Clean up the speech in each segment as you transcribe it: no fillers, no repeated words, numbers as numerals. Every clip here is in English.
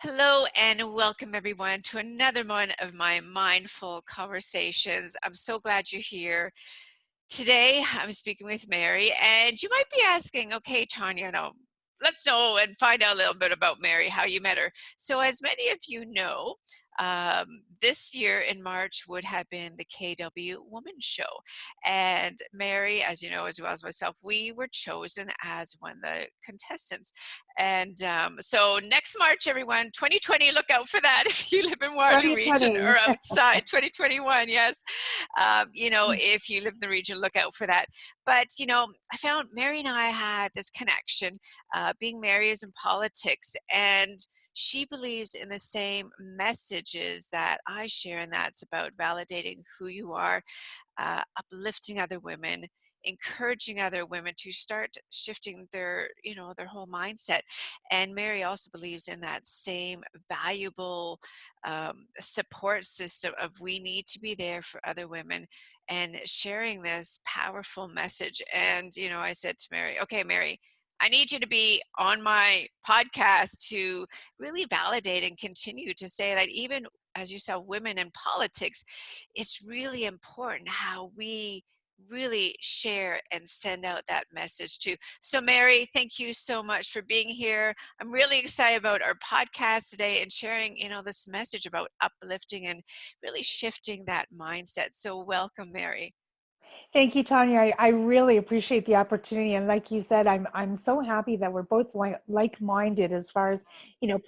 Hello and welcome everyone to another one of my mindful conversations. I'm so glad you're here. Today I'm speaking with Mary, and you might be asking, okay, Tanya, let's know and find out a little bit about Mary, how you met her. So as many of you know, this year in March would have been the KW Woman Show. And Mary, as you know, as well as myself, we were chosen as one of the contestants. And so next March, everyone, 2020, look out for that if you live in Waterloo region 2020. or outside. 2021, yes. If you live in the region, look out for that. But, I found Mary and I had this connection, being Mary is in politics, and she believes in the same messages that I share, and that's about validating who you are, uplifting other women, encouraging other women to start shifting their whole mindset. And Mary also believes in that same valuable support system of we need to be there for other women and sharing this powerful message. And, I said to Mary, okay, Mary, I need you to be on my podcast to really validate and continue to say that even as you saw women in politics, it's really important how we really share and send out that message too. So Mary, thank you so much for being here. I'm really excited about our podcast today and sharing, this message about uplifting and really shifting that mindset. So welcome, Mary. Thank you, Tanya. I really appreciate the opportunity. And like you said, I'm so happy that we're both like-minded as far as,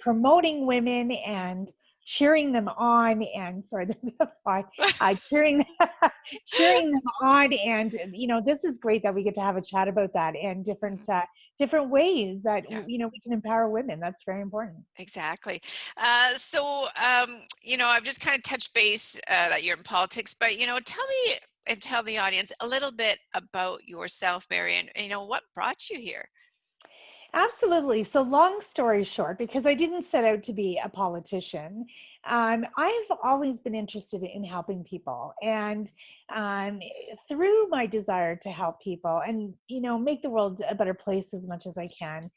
promoting women and cheering them on. And sorry, there's a fly. Cheering, cheering them on. And, this is great that we get to have a chat about that and different ways that, Yeah. we can empower women. That's very important. Exactly. I've just kind of touched base that you're in politics, but, tell me and tell the audience a little bit about yourself, Mary, and, what brought you here? Absolutely. So, long story short, because I didn't set out to be a politician, I've always been interested in helping people, and um, through my desire to help people and make the world a better place as much as I can.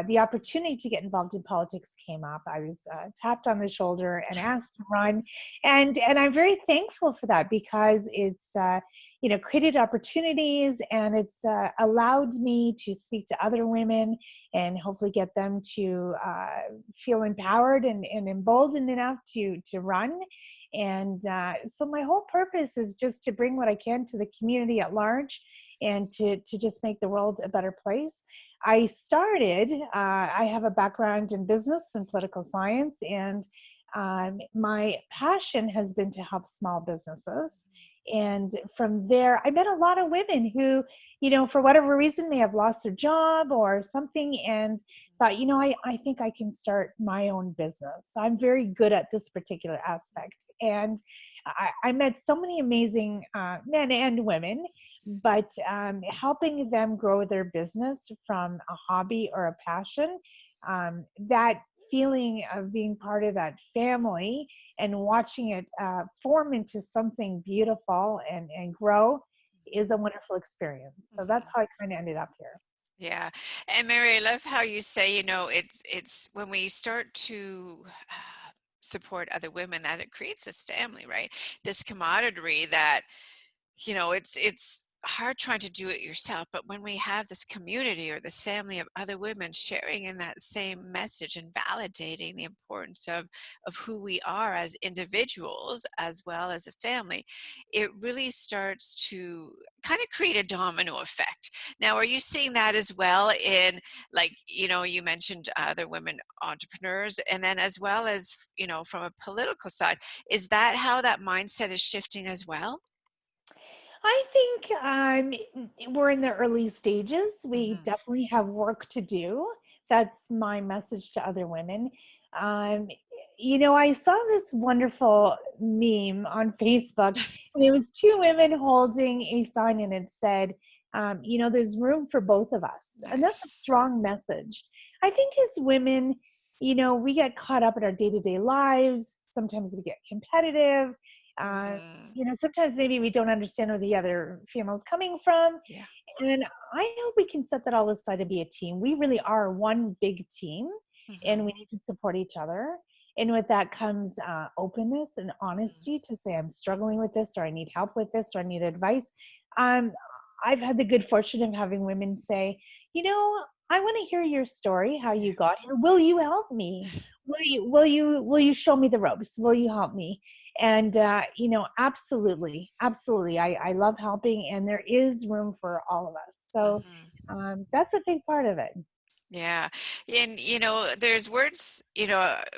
The opportunity to get involved in politics came up. I was tapped on the shoulder and asked to run, and I'm very thankful for that because it's created opportunities, and it's allowed me to speak to other women and hopefully get them to feel empowered and emboldened enough to run. And so my whole purpose is just to bring what I can to the community at large and to just make the world a better place. I have a background in business and political science, and my passion has been to help small businesses. And from there, I met a lot of women who, for whatever reason, may have lost their job or something and thought, I think I can start my own business. I'm very good at this particular aspect. And I met so many amazing men and women, but helping them grow their business from a hobby or a passion, that feeling of being part of that family and watching it form into something beautiful and grow is a wonderful experience. So that's Mhm. how I kind of ended up here. Yeah. And Mary, I love how you say, it's when we start to support other women that it creates this family, right? This camaraderie that it's hard trying to do it yourself, but when we have this community or this family of other women sharing in that same message and validating the importance of who we are as individuals as well as a family, it really starts to kind of create a domino effect. Now, are you seeing that as well in, like, you mentioned other women entrepreneurs, and then as well as, from a political side, is that how that mindset is shifting as well? I think we're in the early stages. We Mhm. definitely have work to do. That's my message to other women. Um, I saw this wonderful meme on Facebook, and it was two women holding a sign, and it said, there's room for both of us. And that's a Nice. strong message. I think as women, we get caught up in our day to day lives. Sometimes we get competitive. Uh, Mhm. sometimes maybe we don't understand where the other female's coming from. Yeah. And I hope we can set that all aside and be a team. We really are one big team. and Mhm. we need to support each other. And with that comes openness and Mhm. honesty to say, I'm struggling with this, or I need help with this, or I need advice. Um, I've had the good fortune of having women say, I want to hear your story, how you got here. Will you help me? Will you show me the ropes? Will you help me? And absolutely, absolutely. I love helping, and there is room for all of us. So Mhm. that's a big part of it. Yeah. And, there's words,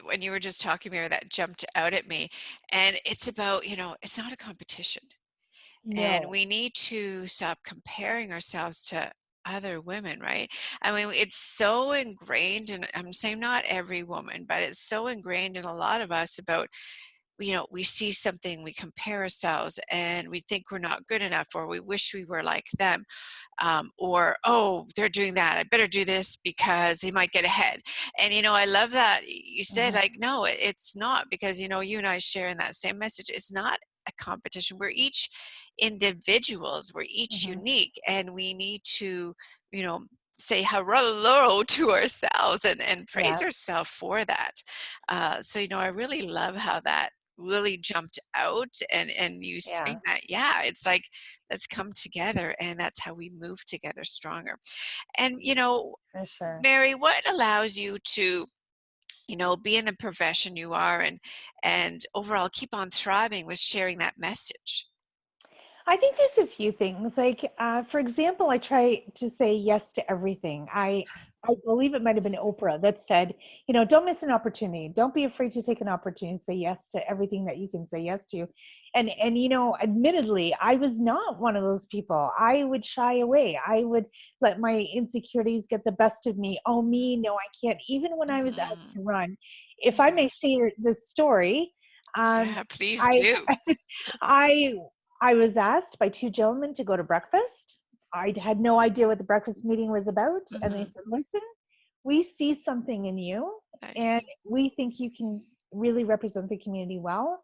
when you were just talking, Mary, that jumped out at me. And it's about, it's not a competition. And No. we need to stop comparing ourselves to other women, right? I mean, it's so ingrained, and I'm saying not every woman, but it's so ingrained in a lot of us about, we see something, we compare ourselves, and we think we're not good enough, or we wish we were like them, or oh, they're doing that, I better do this because they might get ahead. And I love that you said, like, no, it's not, because you and I share in that same message. It's not a competition. We're each individuals, we're each Mhm. unique, and we need to you know say hello to ourselves, and praise Yes. ourselves for that. So I really love how that really jumped out, and you saying Yeah, that, yeah, it's like, let's come together, and that's how we move together stronger. And for sure. Mary, what allows you to be in the profession you are, and overall keep on thriving with sharing that message? I think there's a few things. Like, for example, I try to say yes to everything. I believe it might have been Oprah that said, don't miss an opportunity. Don't be afraid to take an opportunity. Say yes to everything that you can say yes to. And admittedly, I was not one of those people. I would shy away. I would let my insecurities get the best of me. Oh, me, no, I can't. Even when I was asked Hmm. to run, if I Yeah. may share this story, um, Yeah, please I do. I I was asked by two gentlemen to go to breakfast. I had no idea what the breakfast meeting was about. And they Hmm. said, listen, we see something in you, and Nice. we think you can really represent the community well.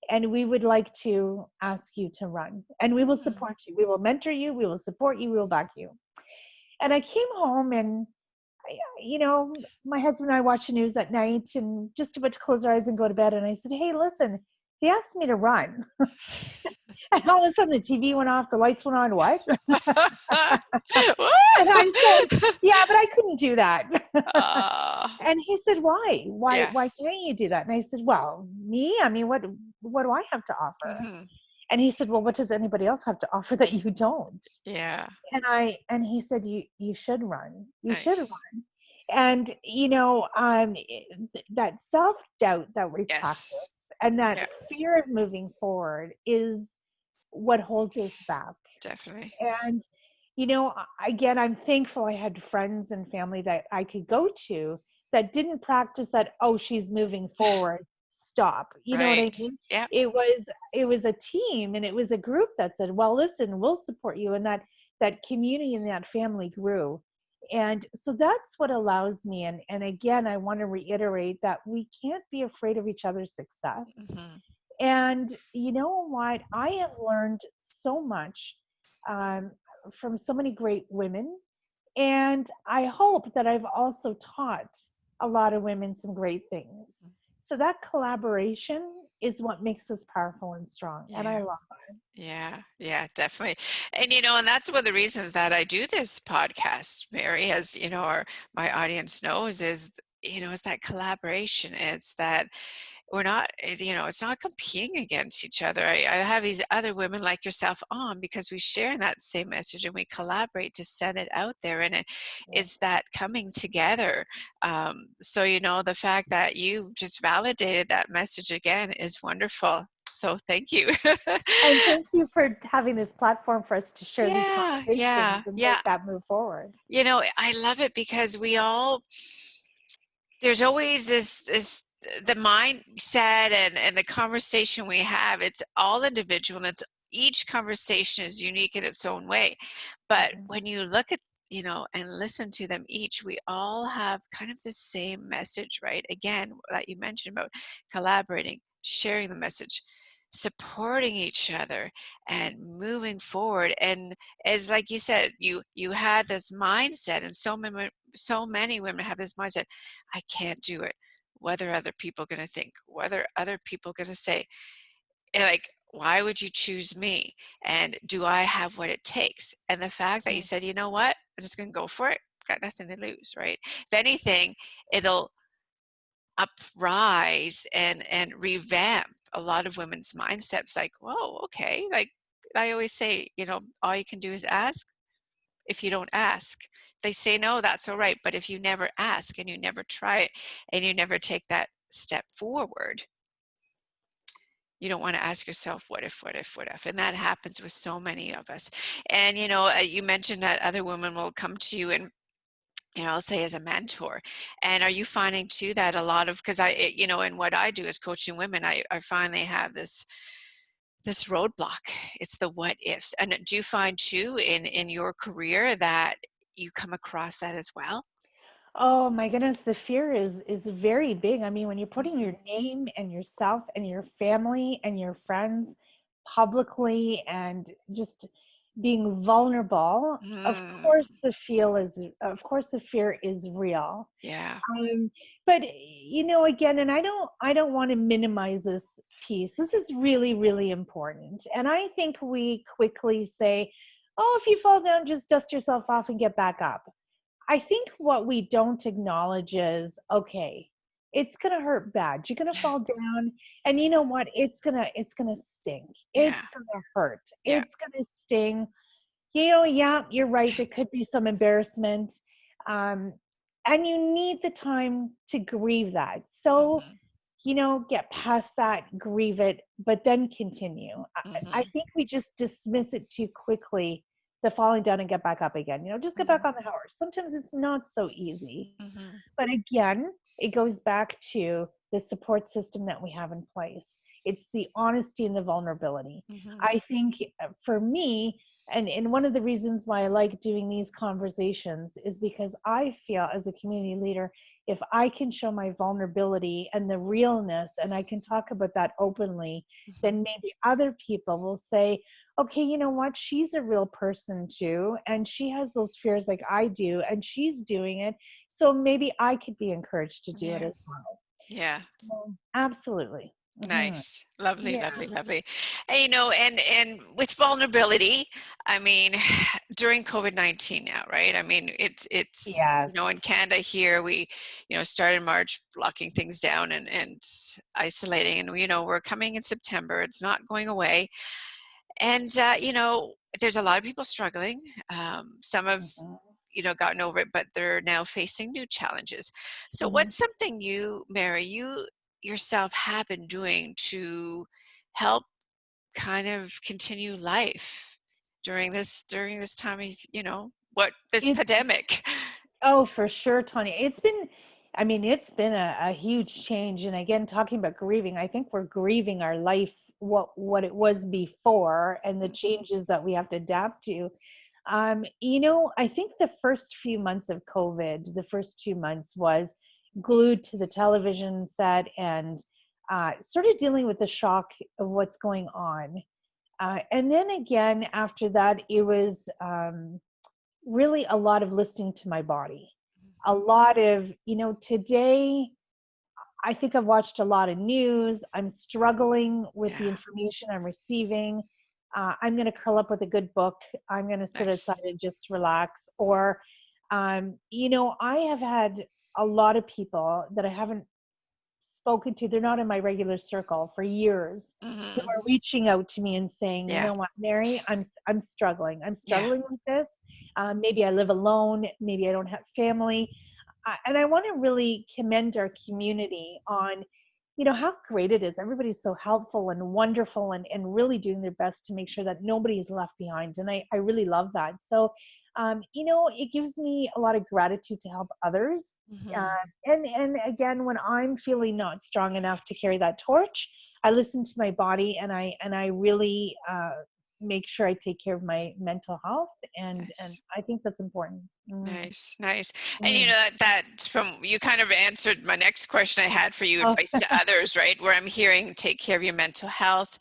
And we would like to ask you to run. And we will Mm. support you. We will mentor you. We will support you. We will back you. And I came home, and my husband and I watched the news at night and just about to close our eyes and go to bed. And I said, hey, listen, they asked me to run. And all of a sudden the TV went off, the lights went on, what? And I said, yeah, but I couldn't do that. Ah, And he said, why? Why yeah. why can't you do that? And I said, well, me? I mean, what do I have to offer? Hmm. And he said, well, what does anybody else have to offer that you don't? Yeah. And he said, you should run. You should Nice. run. And that self-doubt that we Yes. practice and that Yeah, fear of moving forward is what holds us back. definitely. And again, I'm thankful I had friends and family that I could go to that didn't practice that, oh, she's moving forward, stop. You know what I Right. mean? Yep. It was a team, and it was a group that said, well, listen, we'll support you. And that community and that family grew. And so that's what allows me. And again, I want to reiterate that we can't be afraid of each other's success. Hmm. And you know what? I have learned so much um, from so many great women. And I hope that I've also taught a lot of women some great things. So that collaboration is what makes us powerful and strong. And I Yeah. love Yeah, yeah, definitely. And that's one of the reasons that I do this podcast, Mary, as my audience knows, is that collaboration. It's that we're not, it's not competing against each other. I have these other women like yourself on because we share in that same message, and we collaborate to send it out there. And it's Yes. that coming together. So, the fact that you just validated that message again is wonderful. So thank you. And thank you for having this platform for us to share these Yeah, conversations yeah, and yeah. make that move forward. I love it because there's always this the mindset and the conversation we have, it's all individual, and it's each conversation is unique in its own way. But Mhm. when you look at and listen to them each, we all have kind of the same message, right? Again, that you mentioned about collaborating, sharing the message, supporting each other, and moving forward. And as like you said, you had this mindset, and so many women have this mindset, I can't do it. What are other people going to think? What are other people going to say? And like, why would you choose me? And do I have what it takes? And the fact that you said, you know what, I'm just going to go for it. Got nothing to lose, right? If anything, it'll uprise and revamp a lot of women's mindsets. Like, whoa, okay. Like I always say, you know, all you can do is ask. If you don't ask, they say no, that's all right. But if you never ask and you never try it and you never take that step forward, you don't want to ask yourself, what if, what if, what if? And that happens with so many of us. And, you know, you mentioned that other women will come to you and, you know, I'll say as a mentor. And are you finding too that a lot of, because you know, and what I do is coaching women, I find they have this roadblock. It's the what ifs. And do you find too in your career that you come across that as well? Oh my goodness, the fear is very big. I mean, when you're putting Mm-hmm. your name and yourself and your family and your friends publicly and just being vulnerable, Mm, of course the fear is real. yeah. Um, but again, and I don't want to minimize this piece. This is really, really important. And I think we quickly say, oh, if you fall down, just dust yourself off and get back up. I think what we don't acknowledge is, okay, it's gonna hurt bad. You're gonna fall down, and you know what? It's gonna stink. Yeah. It's gonna hurt. Yeah. It's gonna sting. Yeah, you're right. There could be some embarrassment, um, and you need the time to grieve that. So, Mm-hmm. get past that, grieve it, but then continue. I Mm-hmm. think we just dismiss it too quickly, the falling down and get back up again. Just get Mm-hmm. back on the horse. Sometimes it's not so easy. Mm-hmm. But again, it goes back to the support system that we have in place. It's the honesty and the vulnerability. Mm-hmm. I think for me, and one of the reasons why I like doing these conversations is because I feel as a community leader, if I can show my vulnerability and the realness and I can talk about that openly, Mm-hmm. then maybe other people will say, okay, you know what? She's a real person too. And she has those fears like I do, and she's doing it. So maybe I could be encouraged to do it Yeah. as well. Yeah. So, absolutely. Hmm. Nice. Lovely, Yeah. lovely, lovely. And, you know, and with vulnerability, I mean, during COVID-19 now, right? I mean, it's, you Yes. know, in Canada here, we, you know, started March locking things down and isolating. And, you know, we're coming in September. It's not going away. And, you know, there's a lot of people struggling. Some have, Hmm. you know, gotten over it, but they're now facing new challenges. So Hmm. what's something you, Mary, you yourself have been doing to help kind of continue life during this time of, you know, what this It's pandemic? Oh, for sure, Tanya. It's been a huge change. And again, talking about grieving, I think we're grieving our life, what it was before, and the changes that we have to adapt to. I think the first few months of COVID, the first 2 months was glued to the television set and started dealing with the shock of what's going on. And then again, after that, it was really a lot of listening to my body. A lot of, today, I think I've watched a lot of news. I'm struggling with the Yeah, information I'm receiving. I'm going to curl up with a good book. I'm going to sit aside nice. and just relax. Or, I have had a lot of people that I haven't spoken to, they're not in my regular circle for years, who Hmm. are reaching out to me and saying, you Yeah, know what, Mary, I'm struggling. I'm yeah, struggling with this. Maybe I live alone. Maybe I don't have family. And I want to really commend our community on, how great it is. Everybody's so helpful and wonderful and really doing their best to make sure that nobody is left behind. And I really love that. So, it gives me a lot of gratitude to help others. hmm, And again, when I'm feeling not strong enough to carry that torch, I listen to my body and I really make sure I take care of my mental health, and nice. I think that's important. Mm, Nice, nice. And you mm. know that from you kind of answered my next question I had for you, Oh, advice to others, right? Where I'm hearing take care of your mental health,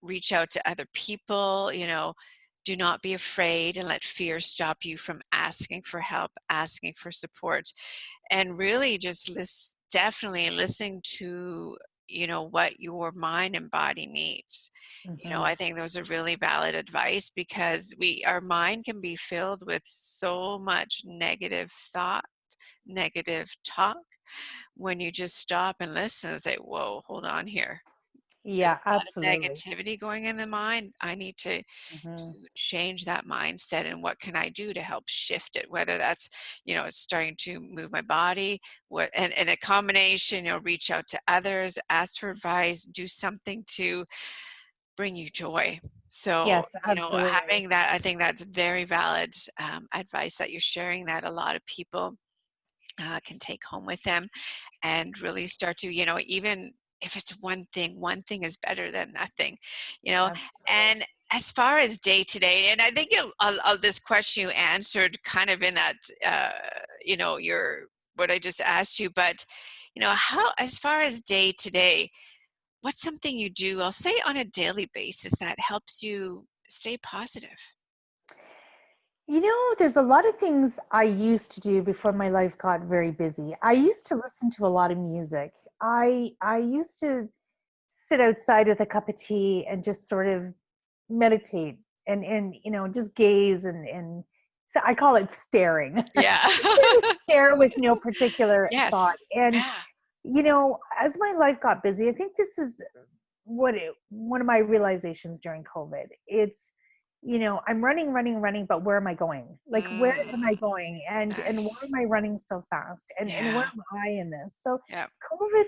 reach out to other people, you know, Do not be afraid and let fear stop you from asking for help, asking for support, and really just definitely listening to, what your mind and body needs. I Mhm. think those are really valid advice, because our mind can be filled with so much negative thought, negative talk. When you just stop and listen and say, whoa, hold on here. There's Yeah, a lot of absolutely. negativity going in the mind. I need to Mhm. change that mindset, and what can I do to help shift it? Whether that's, it's starting to move my body, and a combination, reach out to others, ask for advice, do something to bring you joy. So, Yes, absolutely. having that, I think that's very valid advice that you're sharing, that a lot of people can take home with them, and really start to, even if it's one thing is better than nothing, you know. Absolutely. And as far as day to day, and I think this question you answered kind of in that, your what I just asked you, but how, as far as day to day, what's something you do, I'll say on a daily basis, that helps you stay positive? There's a lot of things I used to do before my life got very busy. I used to listen to a lot of music. I used to sit outside with a cup of tea and just sort of meditate and just gaze and so I call it staring. Yeah. Just sort of stare with no particular thought. Yes. And Yeah. as my life got busy, I think this is one of my realizations during COVID. It's, I'm running, but where am I going? Like, where am I Mm, going? And why am nice. I running so fast? And where Yeah. am I in this? So Yeah. COVID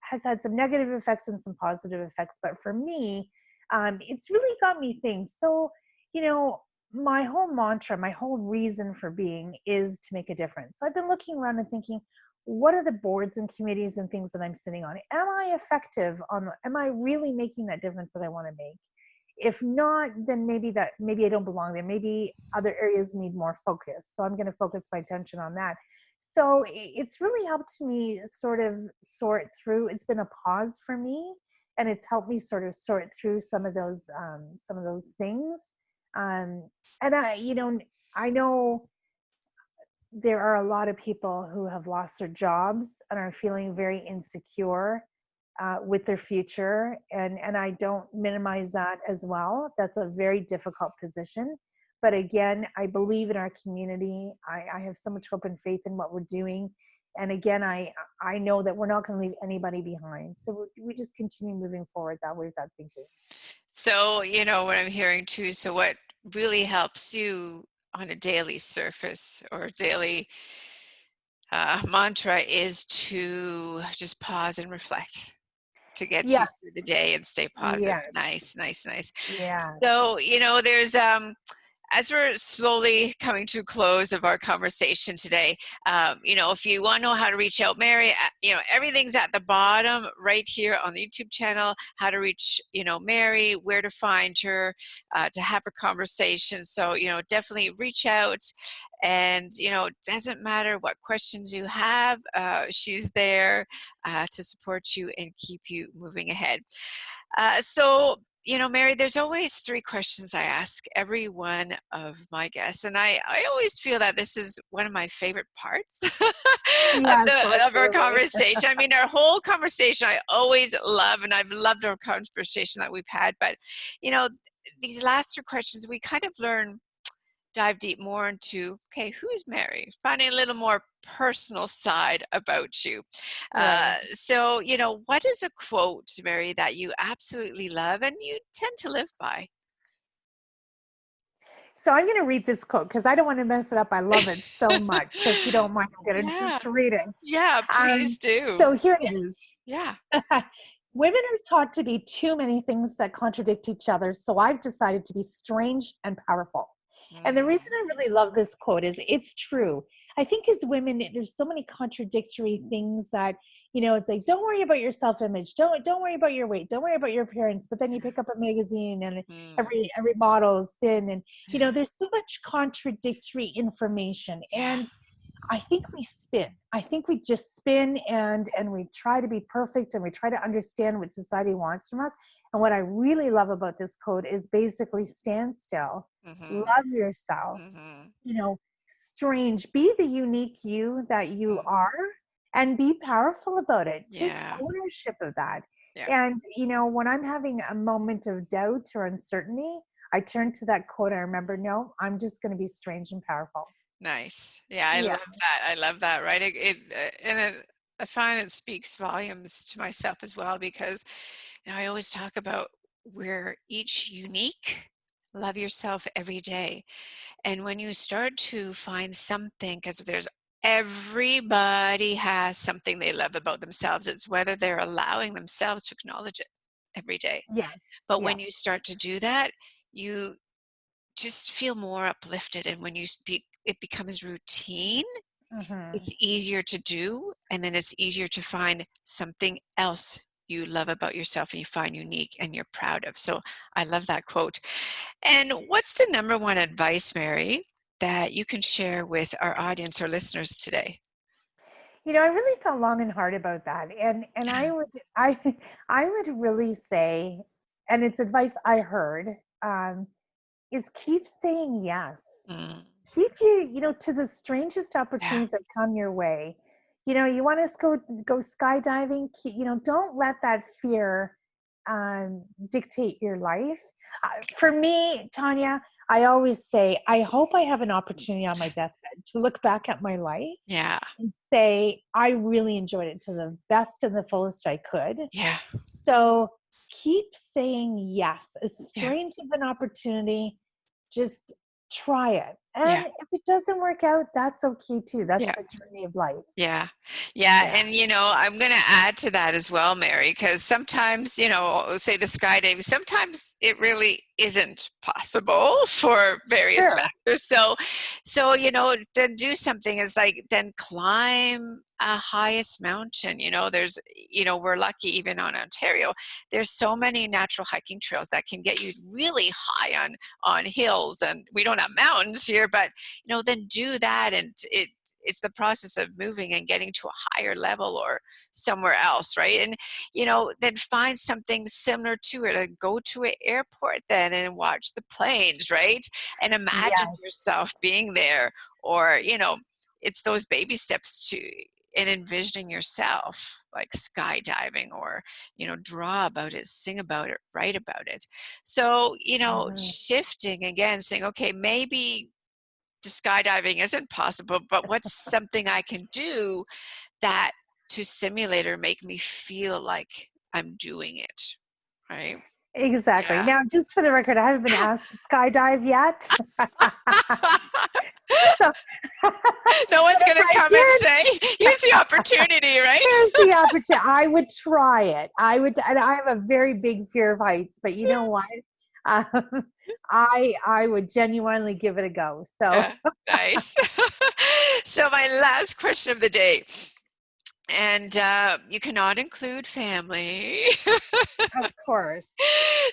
has had some negative effects and some positive effects, but for me, it's really got me thinking. So, you know, my whole mantra, my whole reason for being is to make a difference. So I've been looking around and thinking, what are the boards and committees and things that I'm sitting on? Am I effective am I really making that difference that I want to make? If not, then maybe I don't belong there. Maybe other areas need more focus. So I'm going to focus my attention on that. So it's really helped me sort of sort through. It's been a pause for me, and it's helped me sort of sort through some of those things. Um, and I know there are a lot of people who have lost their jobs and are feeling very insecure with their future, and I don't minimize that as well. That's a very difficult position, but again, I believe in our community. I have so much hope and faith in what we're doing, and again, I know that we're not going to leave anybody behind. So we just continue moving forward that way, with that thinking. So, what I'm hearing too, so what really helps you on a daily surface or daily mantra is to just pause and reflect, to get you through the Yes, day and stay positive. yes, Nice, nice, nice. yes, So, there's as we're slowly coming to a close of our conversation today, if you want to know how to reach out Mary, everything's at the bottom right here on the YouTube channel, how to reach, Mary, where to find her, to have a conversation. So, definitely reach out, and, it doesn't matter what questions you have, she's there to support you and keep you moving ahead. So, Mary, there's always three questions I ask every one of my guests, and I always feel that this is one of my favorite parts yes, of our absolutely. conversation. I mean, our whole conversation I always love, and I've loved our conversation that we've had. But you know, these last three questions, we kind of dive deep more into, okay, who is Mary? Finding a little more personal side about you. Right. So, what is a quote, Mary, that you absolutely love and you tend to live by? So I'm going to read this quote because I don't want to mess it up. I love it so much. So if you don't mind, I'll get a chance Yeah, to read it. yeah, please do. So here it is. Yeah. Women are taught to be too many things that contradict each other. So I've decided to be strange and powerful. And the reason Mm, I really love this quote is it's true. I think as women, there's so many contradictory things that, it's like, don't worry about your self-image. Don't worry about your weight. Don't worry about your appearance. But then you pick up a magazine and mm, every model is thin. And, yeah, there's so much contradictory information. yeah, And I think we spin. I think we just spin and we try to be perfect and we try to understand what society wants from us. And what I really love about this code is basically stand still, Mm-hmm. love yourself, Mm-hmm. you know, strange, be the unique you that you Mm. are and be powerful about it. Take Yeah. ownership of that. Yeah. And, when I'm having a moment of doubt or uncertainty, I turn to that quote. I remember, no, I'm just going to be strange and powerful. Nice. Yeah, I Yeah. love that. I love that. Right. I find it speaks volumes to myself as well because, I always talk about we're each unique. Love yourself every day. And when you start to find something, because everybody has something they love about themselves, it's whether they're allowing themselves to acknowledge it every day. Yes. But when you Yes. start to do that, you just feel more uplifted. And when you speak, it becomes routine. Hmm. It's easier to do, and then it's easier to find something else you love about yourself and you find unique and you're proud of. So I love that quote. And what's the number one advice, Mary, that you can share with our audience or listeners today? I really thought long and hard about that. And I I would really say, and it's advice I heard, um, is keep saying yes. Mm, Keep you to the strangest yeah. opportunities that come your way. You want to go skydiving, don't let that fear dictate your life. For me, Tanya, I always say, I hope I have an opportunity on my deathbed to look back at my life Yeah. and say, I really enjoyed it to the best and the fullest I could. Yeah. So keep saying yes. As Yeah. strange of an opportunity, just try it. Yeah. And if it doesn't work out, that's okay too. That's Yeah. the journey of life. Yeah. Yeah. Yeah. And, I'm going to add to that as well, Mary, because sometimes, say the skydiving, sometimes it really isn't possible for various Sure. factors. So, then do something is like, then climb a highest mountain. We're lucky even on Ontario. There's so many natural hiking trails that can get you really high on hills, and we don't have mountains here, but, then do that. And it's the process of moving and getting to a higher level or somewhere else, right? And then find something similar to it and go to an airport then and watch the planes, right? And imagine Yes. yourself being there. Or it's those baby steps to and envisioning yourself like skydiving, or draw about it, sing about it, write about it. So Mhm. shifting again, saying, okay, maybe the skydiving isn't possible, but what's something I can do that to simulate or make me feel like I'm doing it, right? Exactly. Yeah. Now, just for the record, I haven't been asked to skydive yet. So, but No one's if going to I come and did, say, here's the opportunity, right? here's the opportunity. I would try it. And I have a very big fear of heights, but you know what? Um, I would genuinely give it a go. So, Yeah, nice. So my last question of the day, and you cannot include family. of course,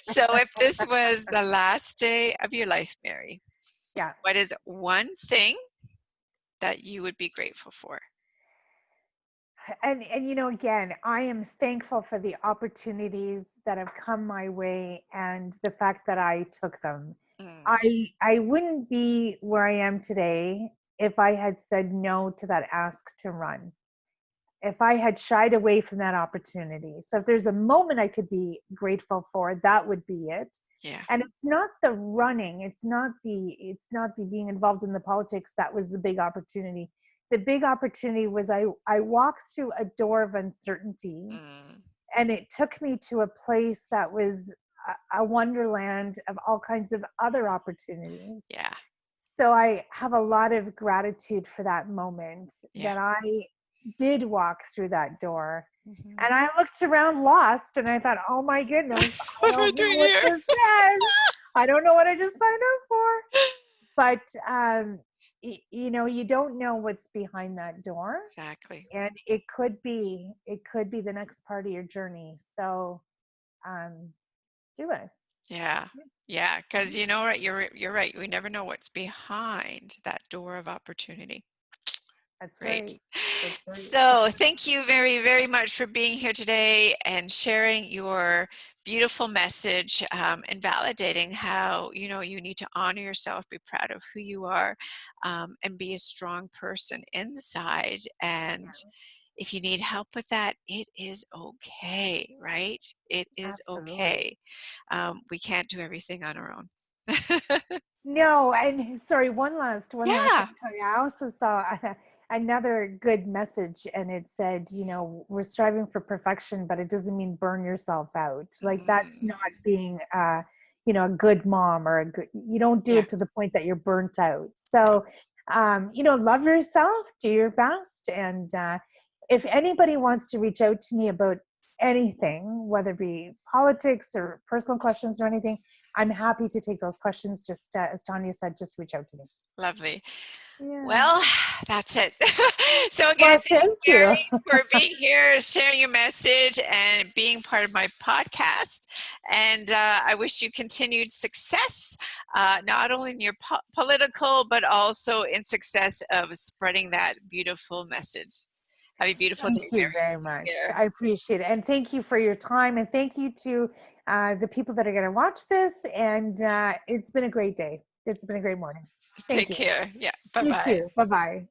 So if this was the last day of your life, Mary, yeah. what is one thing that you would be grateful for? And again, I am thankful for the opportunities that have come my way and the fact that I took them. Mm, I wouldn't be where I am today if I had said no to that ask to run, if I had shied away from that opportunity. So if there's a moment I could be grateful for, that would be it. yeah. And it's not the running, it's not the being involved in the politics that was the big opportunity. The big opportunity was I walked through a door of uncertainty, Mm, and it took me to a place that was a wonderland of all kinds of other opportunities. yeah. So I have a lot of gratitude for that moment Yeah. that I did walk through that door. Mhm. And I looked around lost and I thought, oh my goodness, I What am I don't know doing what here? this is. I don't know what I just signed up for. But, you don't know what's behind that door. Exactly. And it could be the next part of your journey. So um, do it. Yeah. Yeah. Because you know what, you're right. We never know what's behind that door of opportunity. That's Great. right. That's right. So thank you very, very much for being here today and sharing your beautiful message, and validating how, you need to honor yourself, be proud of who you are, and be a strong person inside. And if you need help with that, it is okay, right? It is Absolutely. okay. We can't do everything on our own. No, and sorry, one last Yeah. thing, Tanya. I also saw another good message, and it said, we're striving for perfection, but it doesn't mean burn yourself out. Like that's not Mm, being, a good mom or a good. You don't do yeah. it to the point that you're burnt out. So, love yourself, do your best, and if anybody wants to reach out to me about anything, whether it be politics or personal questions or anything, I'm happy to take those questions. Just as Tanya said, just reach out to me. Lovely. Yeah. Well, that's it. So again, Well, thank thank you, you. Mary, for being here, sharing your message, and being part of my podcast. And I wish you continued success, not only in your political, but also in success of spreading that beautiful message. Have a beautiful day, Thank you Mary. very Take much. care. I appreciate it. And thank you for your time. And thank you to the people that are going to watch this. And it's been a great day. It's been a great morning. Thank Take you. care. Yeah. You Bye-bye. too. Bye bye.